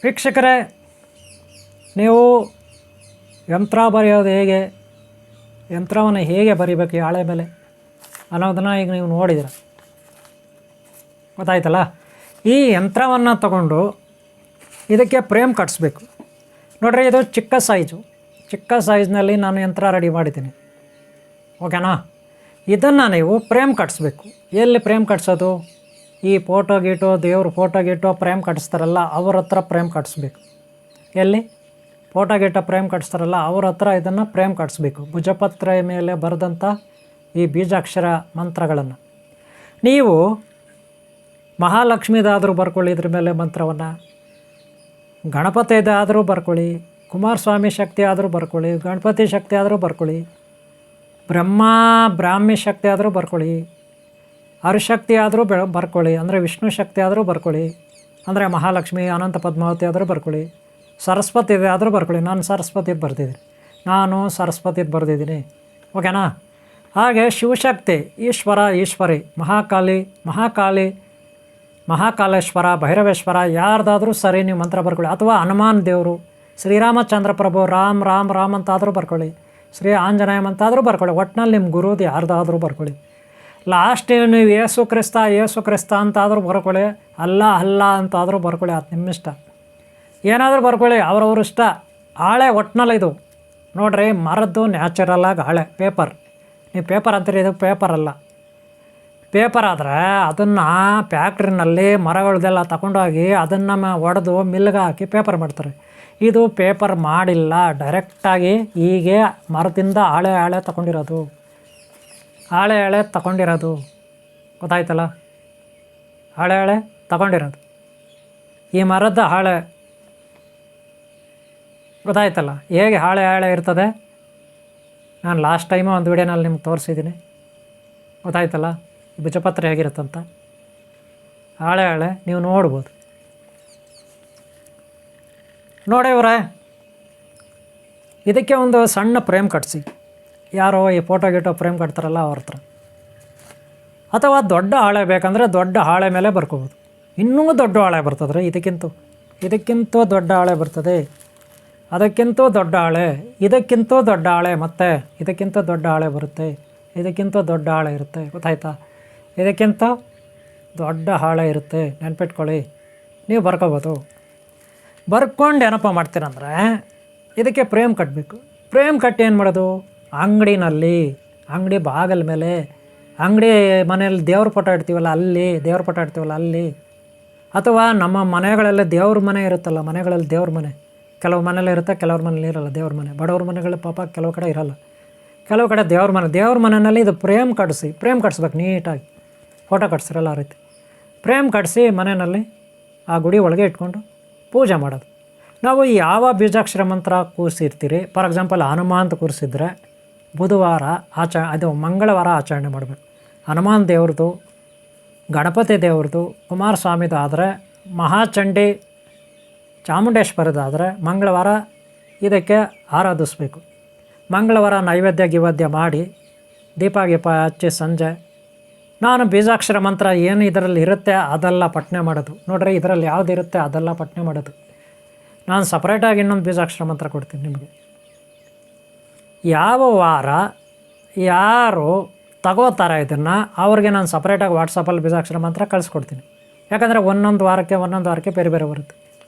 ವೀಕ್ಷಕರೇ, ನೀವು ಯಂತ್ರ ಬರೆಯೋದು ಹೇಗೆ, ಯಂತ್ರವನ್ನು ಹೇಗೆ ಬರಿಬೇಕು ಈ ಹಾಳೆ ಮೇಲೆ ಅನ್ನೋದನ್ನು ಈಗ ನೀವು ನೋಡಿದ್ದೀರ. ಗೊತ್ತಾಯ್ತಲ್ಲ? ಈ ಯಂತ್ರವನ್ನು ತಗೊಂಡು ಇದಕ್ಕೆ ಫ್ರೇಮ್ ಕಟ್ಸ್ಬೇಕು. ನೋಡಿರಿ, ಇದು ಚಿಕ್ಕ ಸೈಜ್ನಲ್ಲಿ ನಾನು ಯಂತ್ರ ರೆಡಿ ಮಾಡಿದ್ದೀನಿ, ಓಕೆನಾ? ಇದನ್ನು ನೀವು ಫ್ರೇಮ್ ಕಟ್ಸ್ಬೇಕು. ಎಲ್ಲಿ ಫ್ರೇಮ್ ಕಟ್ಸೋದು? ಈ ಫೋಟೋ ದೇವ್ರ ಫೋಟೋ ಫ್ರೇಮ್ ಕಟ್ಟಿಸ್ತಾರಲ್ಲ, ಅವ್ರ ಹತ್ರ ಫ್ರೇಮ್ ಕಟ್ಸ್ಬೇಕು. ಎಲ್ಲಿ ಫೋಟೋ ಫ್ರೇಮ್ ಕಟ್ಸ್ತಾರಲ್ಲ, ಅವ್ರ ಹತ್ರ ಇದನ್ನು ಫ್ರೇಮ್ ಕಟ್ಸ್ಬೇಕು. ಭುಜಪತ್ರೆ ಮೇಲೆ ಬರೆದಂಥ ಈ ಬೀಜಾಕ್ಷರ ಮಂತ್ರಗಳನ್ನು ನೀವು ಮಹಾಲಕ್ಷ್ಮಿದಾದರೂ ಬರ್ಕೊಳ್ಳಿ, ಇದ್ರ ಮೇಲೆ ಮಂತ್ರವನ್ನು. ಗಣಪತಿದಾದರೂ ಬರ್ಕೊಳ್ಳಿ, ಕುಮಾರಸ್ವಾಮಿ ಶಕ್ತಿ ಆದರೂ ಬರ್ಕೊಳ್ಳಿ, ಗಣಪತಿ ಶಕ್ತಿ ಆದರೂ ಬರ್ಕೊಳ್ಳಿ, ಬ್ರಾಹ್ಮಿ ಶಕ್ತಿ ಆದರೂ ಬರ್ಕೊಳ್ಳಿ, ಹರಿಶಕ್ತಿ ಆದರೂ ಬರ್ಕೊಳ್ಳಿ, ಅಂದರೆ ವಿಷ್ಣು ಶಕ್ತಿ ಆದರೂ ಬರ್ಕೊಳ್ಳಿ, ಅಂದರೆ ಮಹಾಲಕ್ಷ್ಮಿ ಅನಂತ ಪದ್ಮಾವತಿ ಆದರೂ ಬರ್ಕೊಳ್ಳಿ, ಸರಸ್ವತಿ ಆದರೂ ಬರ್ಕೊಳ್ಳಿ. ನಾನು ಸರಸ್ವತಿದು ಬರ್ದಿದ್ದೀನಿ, ಓಕೆನಾ? ಹಾಗೆ ಶಿವಶಕ್ತಿ, ಈಶ್ವರಿ, ಮಹಾಕಾಲೇಶ್ವರ, ಭೈರವೇಶ್ವರ, ಯಾರ್ದಾದರೂ ಸರಿ ನೀವು ಮಂತ್ರ ಬರ್ಕೊಳ್ಳಿ. ಅಥವಾ ಹನುಮಾನ್ ದೇವರು, ಶ್ರೀರಾಮಚಂದ್ರ ಪ್ರಭು, ರಾಮ್ ಅಂತಾದರೂ ಬರ್ಕೊಳ್ಳಿ, ಶ್ರೀ ಆಂಜನೇಯ ಅಂತಾದರೂ ಬರ್ಕೊಳ್ಳಿ. ಒಟ್ಟಿನಲ್ಲಿ ನಿಮ್ಮ ಗುರುದು ಯಾರ್ದಾದರೂ ಬರ್ಕೊಳ್ಳಿ. ಲಾಸ್ಟ್ ನೀವು ಯೇಸು ಕ್ರಿಸ್ತ ಅಂತಾದರೂ ಬರ್ಕೊಳ್ಳಿ, ಅಲ್ಲ ಅಂತಾದರೂ ಬರ್ಕೊಳ್ಳಿ, ಅದು ನಿಮ್ಮಿಷ್ಟ. ಏನಾದರೂ ಬರ್ಕೊಳ್ಳಿ, ಅವ್ರವ್ರ ಇಷ್ಟ. ಹಾಳೆ ಒಟ್ಟಿನಲ್ಲಿ ಇದು ನೋಡಿರಿ, ಮರದ್ದು ನ್ಯಾಚುರಲಾಗಿ ಹಾಳೆ, ಪೇಪರ್. ನೀವು ಪೇಪರ್ ಅಂತೀರಿ, ಇದು ಪೇಪರ್ ಅಲ್ಲ. ಪೇಪರ್ ಆದರೆ ಅದನ್ನು ಫ್ಯಾಕ್ಟ್ರಿನಲ್ಲಿ ಮರಗಳದೆಲ್ಲ ತಗೊಂಡೋಗಿ ಅದನ್ನು ಒಡೆದು ಮಿಲ್ಗೆ ಹಾಕಿ ಪೇಪರ್ ಮಾಡ್ತಾರೆ. ಇದು ಪೇಪರ್ ಮಾಡಿಲ್ಲ, ಡೈರೆಕ್ಟಾಗಿ ಹೀಗೆ ಮರದಿಂದ ಹಾಳೆ ತಗೊಂಡಿರೋದು, ಹಾಳೆ ತಗೊಂಡಿರೋದು. ಗೊತ್ತಾಯ್ತಲ್ಲ, ಹಾಳೆ ತಗೊಂಡಿರೋದು ಈ ಮರದ ಹಾಳೆ. ಗೊತ್ತಾಯ್ತಲ್ಲ ಹೇಗೆ ಹಾಳೆ ಇರ್ತದೆ. ನಾನು ಲಾಸ್ಟ್ ಟೈಮು ಒಂದು ವಿಡಿಯೋನಲ್ಲಿ ನಿಮ್ಗೆ ತೋರಿಸಿದ್ದೀನಿ. ಗೊತ್ತಾಯ್ತಲ್ಲ ಈ ಭುಜಪತ್ರ ಹೇಗಿರುತ್ತಂತ. ಹಾಳೆ ನೀವು ನೋಡ್ಬೋದು. ನೋಡಿವ್ರೆ, ಇದಕ್ಕೆ ಒಂದು ಸಣ್ಣ ಫ್ರೇಮ್ ಕಟ್ಟಿಸಿ, ಯಾರೋ ಈ ಫೋಟೋ ಫ್ರೇಮ್ ಕಟ್ತಾರಲ್ಲ ಅವ್ರ ಹತ್ರ. ಅಥವಾ ದೊಡ್ಡ ಹಾಳೆ ಬೇಕಂದರೆ ದೊಡ್ಡ ಹಾಳೆ ಮೇಲೆ ಬರ್ಕೋಬೋದು. ಇನ್ನೂ ದೊಡ್ಡ ಹಾಳೆ ಬರ್ತದೆ, ಇದಕ್ಕಿಂತ ದೊಡ್ಡ ಹಾಳೆ ಬರ್ತದೆ, ಅದಕ್ಕಿಂತ ದೊಡ್ಡ ಹಾಳೆ, ಇದಕ್ಕಿಂತ ದೊಡ್ಡ ಹಾಳೆ, ಮತ್ತು ಇದಕ್ಕಿಂತ ದೊಡ್ಡ ಹಾಳೆ ಬರುತ್ತೆ, ಇದಕ್ಕಿಂತ ದೊಡ್ಡ ಹಾಳೆ ಇರುತ್ತೆ. ಗೊತ್ತಾಯ್ತಾ, ಇದಕ್ಕಿಂತ ದೊಡ್ಡ ಹಾಳೆ ಇರುತ್ತೆ, ನೆನ್ಪಿಟ್ಕೊಳ್ಳಿ. ನೀವು ಬರ್ಕೋಬೋದು. ಬರ್ಕೊಂಡು ಏನಪ್ಪ ಮಾಡ್ತೀರಂದರೆ ಇದಕ್ಕೆ ಫ್ರೇಮ್ ಕಟ್ಟಬೇಕು. ಫ್ರೇಮ್ ಕಟ್ಟಿ ಏನು ಮಾಡೋದು, ಅಂಗಡಿ ಬಾಗಲ ಮೇಲೆ, ಅಂಗಡಿ ಮನೆಯಲ್ಲಿ ದೇವ್ರ ಫೋಟೋ ಇಡ್ತೀವಲ್ಲ ಅಲ್ಲಿ, ಅಥವಾ ನಮ್ಮ ಮನೆಗಳಲ್ಲಿ ದೇವ್ರ ಮನೆ ಇರುತ್ತಲ್ಲ, ಮನೆಗಳಲ್ಲಿ ದೇವ್ರ ಮನೆ ಕೆಲವು ಮನೇಲಿ ಇರುತ್ತೆ, ಕೆಲವ್ರ ಮನೇಲಿ ಇರೋಲ್ಲ. ದೇವ್ರ ಮನೆ ಬಡವ್ರ ಮನೆಗಳು ಪಾಪ ಕೆಲವು ಕಡೆ ಇರೋಲ್ಲ, ಕೆಲವು ಕಡೆ ದೇವ್ರ ಮನೆಯಲ್ಲಿ ಇದು ಫ್ರೇಮ್ ಕಟ್ಸ್ಬೇಕು ನೀಟಾಗಿ. ಫೋಟೋ ಕಟ್ಸಿರಲ್ಲ ಆ ರೀತಿ ಫ್ರೇಮ್ ಕಟ್ಟಿಸಿ ಮನೆಯಲ್ಲಿ ಆ ಗುಡಿ ಒಳಗೆ ಇಟ್ಕೊಂಡು ಪೂಜೆ ಮಾಡೋದು. ನಾವು ಯಾವ ಬೀಜಾಕ್ಷರ ಮಂತ್ರ ಕೂರಿಸಿರ್ತೀರಿ, ಫಾರ್ ಎಕ್ಸಾಂಪಲ್ ಹನುಮಾನ್ ಅಂತ ಕೂರಿಸಿದ್ರೆ ಬುಧವಾರ ಮಂಗಳವಾರ ಆಚರಣೆ ಮಾಡಬೇಕು. ಹನುಮಾನ್ ದೇವ್ರದ್ದು, ಗಣಪತಿ ದೇವ್ರದ್ದು, ಕುಮಾರಸ್ವಾಮಿದು ಆದರೆ, ಮಹಾಚಂಡಿ ಚಾಮುಂಡೇಶ್ವರದಾದರೆ ಮಂಗಳವಾರ ಇದಕ್ಕೆ ಆರಾಧಿಸ್ಬೇಕು. ಮಂಗಳವಾರ ನೈವೇದ್ಯ ಮಾಡಿ ದೀಪ ಹಚ್ಚಿ ಸಂಜೆ ನಾನು ಬೀಜಾಕ್ಷರ ಮಂತ್ರ ಏನು ಇದರಲ್ಲಿ ಇರುತ್ತೆ ಅದೆಲ್ಲ ಪಠನೆ ಮಾಡೋದು. ನೋಡ್ರಿ, ಇದರಲ್ಲಿ ಯಾವುದು ಇರುತ್ತೆ ಅದೆಲ್ಲ ಪಠನೆ ಮಾಡೋದು. ನಾನು ಸಪ್ರೇಟಾಗಿ ಇನ್ನೊಂದು ಬೀಜಾಕ್ಷರ ಮಂತ್ರ ಕೊಡ್ತೀನಿ ನಿಮಗೆ. ಯಾವ ವಾರ ಯಾರು ತಗೋತಾರೆ ಇದನ್ನು ಅವ್ರಿಗೆ ನಾನು ಸಪ್ರೇಟಾಗಿ ವಾಟ್ಸಪ್ಪಲ್ಲಿ ಬೀಜಾಕ್ಷರ ಮಂತ್ರ ಕಳಿಸ್ಕೊಡ್ತೀನಿ. ಯಾಕಂದರೆ ಒಂದೊಂದು ವಾರಕ್ಕೆ ಬೇರೆ ಬರುತ್ತೆ.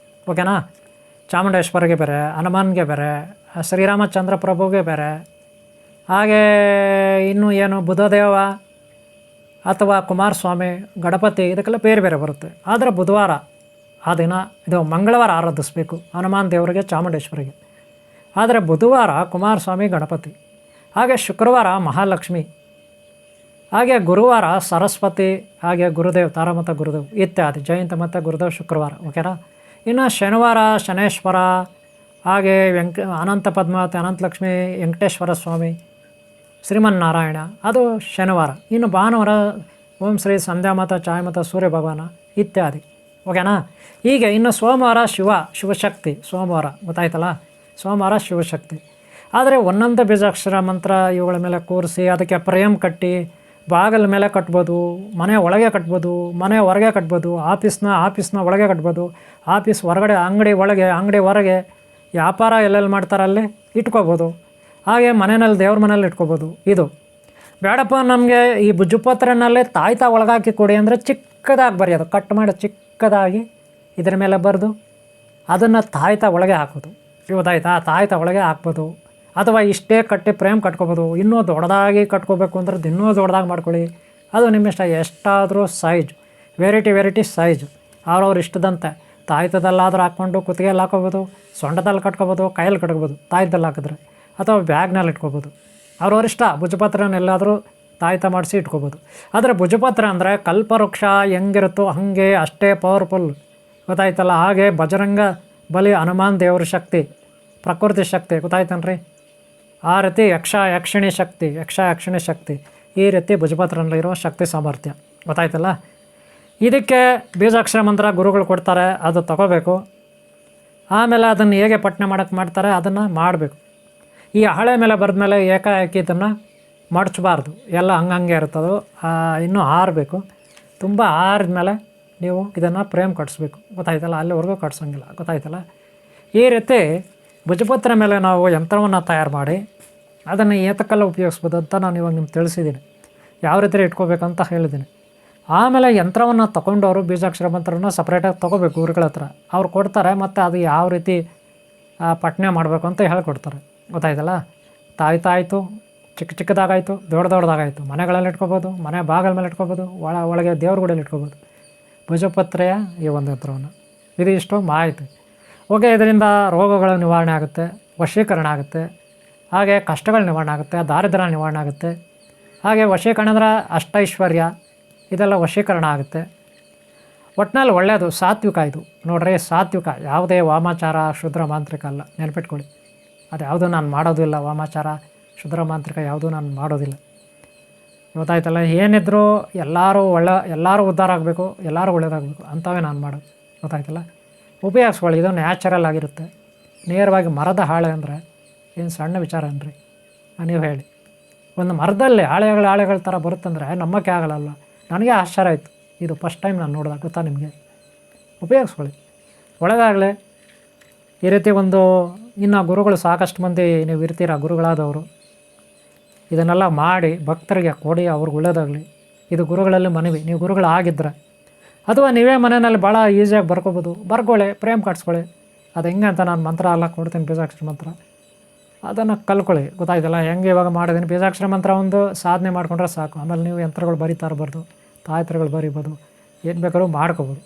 ಓಕೆನಾ. ಚಾಮುಂಡೇಶ್ವರಿಗೆ ಬೇರೆ, ಹನುಮಾನ್ಗೆ ಬೇರೆ, ಶ್ರೀರಾಮಚಂದ್ರ ಪ್ರಭುಗೆ ಬೇರೆ, ಹಾಗೇ ಇನ್ನೂ ಏನು ಬುಧದೇವ ಅಥವಾ ಕುಮಾರಸ್ವಾಮಿ, ಗಣಪತಿ ಇದಕ್ಕೆಲ್ಲ ಬೇರೆ ಬರುತ್ತೆ. ಆದರೆ ಬುಧವಾರ ಆ ದಿನ ಇದು ಮಂಗಳವಾರ ಆರಾಧಿಸ್ಬೇಕು ಹನುಮಾನ್ ದೇವರಿಗೆ, ಚಾಮುಂಡೇಶ್ವರಿಗೆ. ಆದರೆ ಬುಧವಾರ ಕುಮಾರಸ್ವಾಮಿ, ಗಣಪತಿ, ಹಾಗೆ ಶುಕ್ರವಾರ ಮಹಾಲಕ್ಷ್ಮಿ, ಹಾಗೆ ಗುರುವಾರ ಸರಸ್ವತಿ, ಹಾಗೆ ಗುರುದೇವ್, ತಾರಾಮತ ಗುರುದೇವ್ ಇತ್ಯಾದಿ, ಜಯಂತ ಮತ್ತು ಗುರುದೇವ್ ಶುಕ್ರವಾರ. ಓಕೆನಾ. ಇನ್ನು ಶನಿವಾರ ಶನೇಶ್ವರ, ಹಾಗೆ ಅನಂತ ಪದ್ಮಾವತಿ, ಅನಂತಲಕ್ಷ್ಮಿ, ವೆಂಕಟೇಶ್ವರ ಸ್ವಾಮಿ, ಶ್ರೀಮನ್ನಾರಾಯಣ, ಅದು ಶನಿವಾರ. ಇನ್ನು ಭಾನುವಾರ ಓಂ ಶ್ರೀ ಸಂಧ್ಯಾಮಾತ, ಛಾಯಾಮಾತ, ಸೂರ್ಯ ಭಗವಾನ ಇತ್ಯಾದಿ. ಓಕೆನಾ. ಹೀಗೆ ಇನ್ನು ಸೋಮವಾರ ಶಿವಶಕ್ತಿ, ಸೋಮವಾರ ಗೊತ್ತಾಯ್ತಲ್ಲ, ಸೋಮವಾರ ಶಿವಶಕ್ತಿ. ಆದರೆ ಒಂದೊಂದು ಬೀಜಾಕ್ಷರ ಮಂತ್ರ ಇವುಗಳ ಮೇಲೆ ಕೂರಿಸಿ ಅದಕ್ಕೆ ಫ್ರೇಮ್ ಕಟ್ಟಿ ಬಾಗಿಲ ಮೇಲೆ ಕಟ್ಬೋದು, ಮನೆ ಒಳಗೆ ಕಟ್ಬೋದು, ಮನೆ ಹೊರಗೆ ಕಟ್ಬೋದು, ಆಫೀಸ್ನ ಒಳಗೆ ಕಟ್ಬೋದು, ಆಫೀಸ್ ಹೊರಗಡೆ, ಅಂಗಡಿ ಒಳಗೆ, ಅಂಗಡಿ ಹೊರಗೆ, ವ್ಯಾಪಾರ ಎಲ್ಲೆಲ್ಲಿ ಮಾಡ್ತಾರೆ ಅಲ್ಲಿ ಇಟ್ಕೋಬೋದು. ಹಾಗೆ ಮನೆಯಲ್ಲಿ ದೇವ್ರ ಮನೇಲಿ ಇಟ್ಕೋಬೋದು. ಇದು ಬೇಡಪ್ಪ ನಮಗೆ ಈ ಭುಜಪತ್ರನಲ್ಲೇ ತಾಯ್ತಾ ಒಳಗಾಕಿ ಕೊಡಿ ಅಂದರೆ ಚಿಕ್ಕದಾಗಿ ಬರೆಯೋದು, ಕಟ್ ಮಾಡಿ ಚಿಕ್ಕದಾಗಿ ಇದರ ಮೇಲೆ ಬರೆದು ಅದನ್ನು ತಾಯ್ತಾ ಒಳಗೆ ಹಾಕೋದು. ಇವತ್ತಾಯ್ತಾ, ತಾಯ್ತಾ ಒಳಗೆ ಹಾಕ್ಬೋದು. ಅಥವಾ ಇಷ್ಟೇ ಕಟ್ಟಿ ಫ್ರೇಮ್ ಕಟ್ಕೋಬೋದು. ಇನ್ನೂ ದೊಡ್ಡದಾಗಿ ಕಟ್ಕೋಬೇಕು ಅಂದ್ರೆ ಇನ್ನೂ ದೊಡ್ಡದಾಗಿ ಮಾಡ್ಕೊಳ್ಳಿ, ಅದು ನಿಮ್ಮ ಇಷ್ಟ. ಎಷ್ಟಾದರೂ ಸೈಜ್, ವೆರೈಟಿ ಸೈಜ್ ಅವ್ರವ್ರು ಇಷ್ಟದಂತೆ. ತಾಯ್ತದಲ್ಲಾದರೂ ಹಾಕ್ಕೊಂಡು ಕುತ್ತಿಗೆಯಲ್ಲಿ ಹಾಕೋಬೋದು, ಸೊಂಟದಲ್ಲಿ ಕಟ್ಕೋಬೋದು, ಕೈಯಲ್ಲಿ ಕಟ್ಕೋಬೋದು ತಾಯ್ತದಲ್ಲಿ ಹಾಕಿದ್ರೆ, ಅಥವಾ ಬ್ಯಾಗ್ನಲ್ಲಿ ಇಟ್ಕೋಬೋದು. ಅವ್ರವ್ರ ಇಷ್ಟ. ಭುಜಪತ್ರನೆಲ್ಲಾದರೂ ತಾಯ್ತ ಮಾಡಿಸಿ ಇಟ್ಕೋಬೋದು. ಆದರೆ ಭುಜಪತ್ರ ಅಂದರೆ ಕಲ್ಪವೃಕ್ಷ ಹೆಂಗಿರುತ್ತೋ ಹಾಗೆ ಅಷ್ಟೇ ಪವರ್ಫುಲ್. ಗೊತ್ತಾಯ್ತಲ್ಲ. ಹಾಗೆ ಬಜರಂಗ ಬಲಿ, ಹನುಮಾನ್ ದೇವ್ರ ಶಕ್ತಿ, ಪ್ರಕೃತಿ ಶಕ್ತಿ. ಗೊತ್ತಾಯ್ತನ್ರಿ. ಆ ರೀತಿ ಯಕ್ಷಿಣಿ ಶಕ್ತಿ, ಈ ರೀತಿ ಭುಜಪತ್ರನಲ್ಲಿರೋ ಶಕ್ತಿ ಸಾಮರ್ಥ್ಯ. ಗೊತ್ತಾಯ್ತಲ್ಲ. ಇದಕ್ಕೆ ಬೀಜಾಕ್ಷರ ಮಂತ್ರ ಗುರುಗಳು ಕೊಡ್ತಾರೆ, ಅದು ತಗೋಬೇಕು. ಆಮೇಲೆ ಅದನ್ನು ಹೇಗೆ ಪಠನೆ ಮಾಡ್ತಾರೆ ಅದನ್ನು ಮಾಡಬೇಕು. ಈ ಹಳೆ ಮೇಲೆ ಬರೆದ್ಮೇಲೆ ಏಕಾಏಕಿ ಇದನ್ನು ಮಡಚಬಾರ್ದು, ಎಲ್ಲ ಹಂಗೆ ಇರ್ತದೋ. ಇನ್ನೂ ಆರಬೇಕು. ತುಂಬ ಆರಿದ್ಮೇಲೆ ನೀವು ಇದನ್ನು ಫ್ರೇಮ್ ಕಟ್ಸ್ಬೇಕು. ಗೊತ್ತಾಯ್ತಲ್ಲ. ಅಲ್ಲಿವರೆಗೂ ಕಟ್ಸೋಂಗಿಲ್ಲ. ಗೊತ್ತಾಯ್ತಲ್ಲ. ಈ ರೀತಿ ಭುಜಪತ್ರ ಮೇಲೆ ನಾವು ಯಂತ್ರವನ್ನು ತಯಾರು ಮಾಡಿ ಅದನ್ನು ಏತಕ್ಕೆಲ್ಲ ಉಪಯೋಗಿಸ್ಬೋದು ಅಂತ ನಾನು ಇವಾಗ ನಿಮ್ಗೆ ತಿಳಿಸಿದ್ದೀನಿ. ಯಾವ ರೀತಿ ಇಟ್ಕೋಬೇಕಂತ ಹೇಳಿದ್ದೀನಿ. ಆಮೇಲೆ ಯಂತ್ರವನ್ನು ತೊಗೊಂಡವರು ಬೀಜಾಕ್ಷರ ಮಂತ್ರನ ಸಪ್ರೇಟಾಗಿ ತೊಗೋಬೇಕು ಗುರುಗಳ ಹತ್ರ. ಅವ್ರು ಕೊಡ್ತಾರೆ, ಮತ್ತು ಅದು ಯಾವ ರೀತಿ ಪಠನೆ ಮಾಡಬೇಕು ಅಂತ ಹೇಳ್ಕೊಡ್ತಾರೆ. ಗೊತ್ತಾಯ್ತಲ್ಲ. ತಾಯ್ತಾಯಿತು ಚಿಕ್ಕದಾಗಾಯಿತು, ದೊಡ್ಡದಾಗಾಯಿತು. ಮನೆಗಳಲ್ಲಿ ಇಟ್ಕೋಬೋದು, ಮನೆ ಬಾಗಿಲ ಮೇಲೆ ಇಟ್ಕೋಬೋದು, ಒಳಗೆ ದೇವ್ರ ಗುಡಿಯಲ್ಲಿ ಇಟ್ಕೋಬೋದು ಭುಜಪತ್ರೆಯ ಈ ಒಂದು ಯಂತ್ರವನ್ನು. ಇದು ಇಷ್ಟು ಮಾಹಿತಿ. ಓಕೆ, ಇದರಿಂದ ರೋಗಗಳ ನಿವಾರಣೆ ಆಗುತ್ತೆ, ವಶೀಕರಣ ಆಗುತ್ತೆ, ಹಾಗೆ ಕಷ್ಟಗಳ ನಿವಾರಣೆ ಆಗುತ್ತೆ, ದಾರಿದ್ರ್ಯ ನಿವಾರಣೆ ಆಗುತ್ತೆ. ಹಾಗೆ ವಶೀಕರಣ ಅಂದರೆ ಅಷ್ಟೈಶ್ವರ್ಯ, ಇದೆಲ್ಲ ವಶೀಕರಣ ಆಗುತ್ತೆ. ಒಟ್ಟಿನಲ್ಲಿ ಒಳ್ಳೆಯದು, ಸಾತ್ವಿಕ ಇದು ನೋಡ್ರಿ, ಸಾತ್ವಿಕ. ಯಾವುದೇ ವಾಮಾಚಾರ ಶುದ್ರ ಮಾಂತ್ರಿಕ ಅಲ್ಲ, ನೆನಪಿಟ್ಕೊಳ್ಳಿ. ಅದು ಯಾವುದೂ ನಾನು ಮಾಡೋದಿಲ್ಲ, ವಾಮಾಚಾರ ಶುದ್ರ ಮಾಂತ್ರಿಕ ಯಾವುದೂ ನಾನು ಮಾಡೋದಿಲ್ಲ. ಗೊತ್ತಾಯ್ತಲ್ಲ? ಏನಿದ್ರೂ ಎಲ್ಲರೂ ಉದ್ಧಾರ ಆಗಬೇಕು, ಎಲ್ಲರೂ ಒಳ್ಳೇದಾಗಬೇಕು ಅಂಥವೇ ನಾನು ಮಾಡೋದು. ಗೊತ್ತಾಯ್ತಲ್ಲ? ಉಪಯೋಗಿಸ್ಕೊಳ್ಳಿ, ಇದು ನ್ಯಾಚುರಲ್ ಆಗಿರುತ್ತೆ. ನೇರವಾಗಿ ಮರದ ಹಾಳೆ ಅಂದರೆ ಏನು ಸಣ್ಣ ವಿಚಾರ ಅನ್ರಿ, ನೀವು ಹೇಳಿ. ಒಂದು ಮರದಲ್ಲಿ ಹಾಳೆಗಳ ಥರ ಬರುತ್ತಂದರೆ ನಂಬಕ್ಕೆ ಆಗಲ್ಲ. ನನಗೆ ಆಶ್ಚರ್ಯ ಆಯಿತು, ಇದು ಫಸ್ಟ್ ಟೈಮ್ ನಾನು ನೋಡಿದಾಗ. ಗೊತ್ತಾ ನಿಮಗೆ? ಉಪಯೋಗಿಸ್ಕೊಳ್ಳಿ, ಒಳ್ಳೆಯದಾಗಲಿ. ಈ ರೀತಿ ಒಂದು ಇನ್ನು ಗುರುಗಳು ಸಾಕಷ್ಟು ಮಂದಿ ನೀವು ಇರ್ತೀರ, ಗುರುಗಳಾದವರು ಇದನ್ನೆಲ್ಲ ಮಾಡಿ ಭಕ್ತರಿಗೆ ಕೊಡಿ, ಅವ್ರಿಗೆ ಒಳ್ಳೆಯದಾಗಲಿ. ಇದು ಗುರುಗಳಲ್ಲಿ ಮನವಿ. ನೀವು ಗುರುಗಳಾಗಿದ್ದರೆ ಅಥವಾ ನೀವೇ ಮನೆಯಲ್ಲಿ ಭಾಳ ಈಸಿಯಾಗಿ ಬರ್ಕೊಳ್ಳಿ, ಪ್ರೇಮ್ ಕಟ್ಸ್ಕೊಳ್ಳಿ. ಅದು ಹೆಂಗೆ ಅಂತ ನಾನು ಮಂತ್ರ ಎಲ್ಲ ಕೊಡ್ತೀನಿ, ಬೀಜಾಕ್ಷರ ಮಂತ್ರ, ಅದನ್ನು ಕಲ್ಕೊಳ್ಳಿ. ಗೊತ್ತಾಯ್ತಲ್ಲ? ಹೆಂಗೆ ಇವಾಗ ಮಾಡಿದ್ದೀನಿ, ಬೀಜಾಕ್ಷರ ಮಂತ್ರ ಒಂದು ಸಾಧನೆ ಮಾಡಿಕೊಂಡ್ರೆ ಸಾಕು. ಆಮೇಲೆ ನೀವು ಯಂತ್ರಗಳು ಬರೀತಾ ಇರಬಾರ್ದು, ತಾಯತ್ರಗಳು ಬರೀಬೋದು, ಏನು ಬೇಕಾದ್ರೂ ಮಾಡ್ಕೋಬೋದು.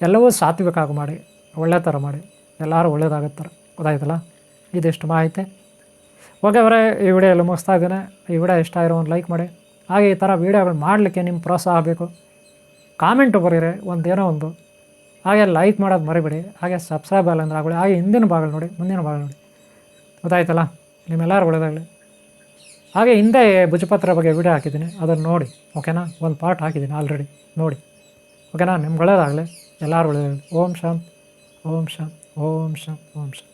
ಎಲ್ಲವೂ ಸಾತ್ವಿಕಾಗಿ ಮಾಡಿ, ಒಳ್ಳೆ ಥರ ಮಾಡಿ, ಎಲ್ಲರೂ ಒಳ್ಳೇದಾಗುತ್ತಾರೆ. ಗೊತ್ತಾಯ್ತಲ್ಲ? ಇದಿಷ್ಟು ಮಾಹಿತಿ. ಓಕೆ ಅವರೇ, ಈ ವಿಡಿಯೋ ಎಲ್ಲ ಮುಗಿಸ್ತಾ ಇದ್ದೇನೆ. ಈ ವಿಡಿಯೋ ಇಷ್ಟ ಆಗಿರೋ ಒಂದು ಲೈಕ್ ಮಾಡಿ. ಹಾಗೆ ಈ ಥರ ವೀಡಿಯೋಗಳು ಮಾಡಲಿಕ್ಕೆ ನಿಮ್ಮ ಪ್ರೋತ್ಸಾಹ ಬೇಕು. ಕಾಮೆಂಟು ಬರೀರಿ ಒಂದೇನೋ ಒಂದು. ಹಾಗೆ ಲೈಕ್ ಮಾಡೋದು ಮರಿಬೇಡಿ. ಹಾಗೆ ಸಬ್ಸ್ಕ್ರೈಬ್ ಅಲ್ಲ ಅಂದರೆ ಆಗೋಳಿ. ಹಾಗೆ ಹಿಂದಿನ ಭಾಗ ನೋಡಿ, ಮುಂದಿನ ಭಾಗ ನೋಡಿ. ಗೊತ್ತಾಯ್ತಲ್ಲ? ನಿಮ್ಮೆಲ್ಲರೂ ಒಳ್ಳೆಯದಾಗಲಿ. ಹಾಗೆ ಹಿಂದೆ ಭುಜಪತ್ರ ಬಗ್ಗೆ ವಿಡಿಯೋ ಹಾಕಿದ್ದೀನಿ, ಅದನ್ನು ನೋಡಿ. ಓಕೆನಾ? ಒಂದು ಪಾರ್ಟ್ ಹಾಕಿದ್ದೀನಿ ಆಲ್ರೆಡಿ, ನೋಡಿ. ಓಕೆನಾ? ನಿಮ್ಗೆ ಒಳ್ಳೆಯದಾಗಲಿ, ಎಲ್ಲರೂ ಒಳ್ಳೆಯದಾಗಲಿ. ಓಂ ಶಾಂತ್, ಓಂ ಶಾಂತ್, ಓಂ ಶಾಂತ್, ಓಂ ಶಾಂತ್.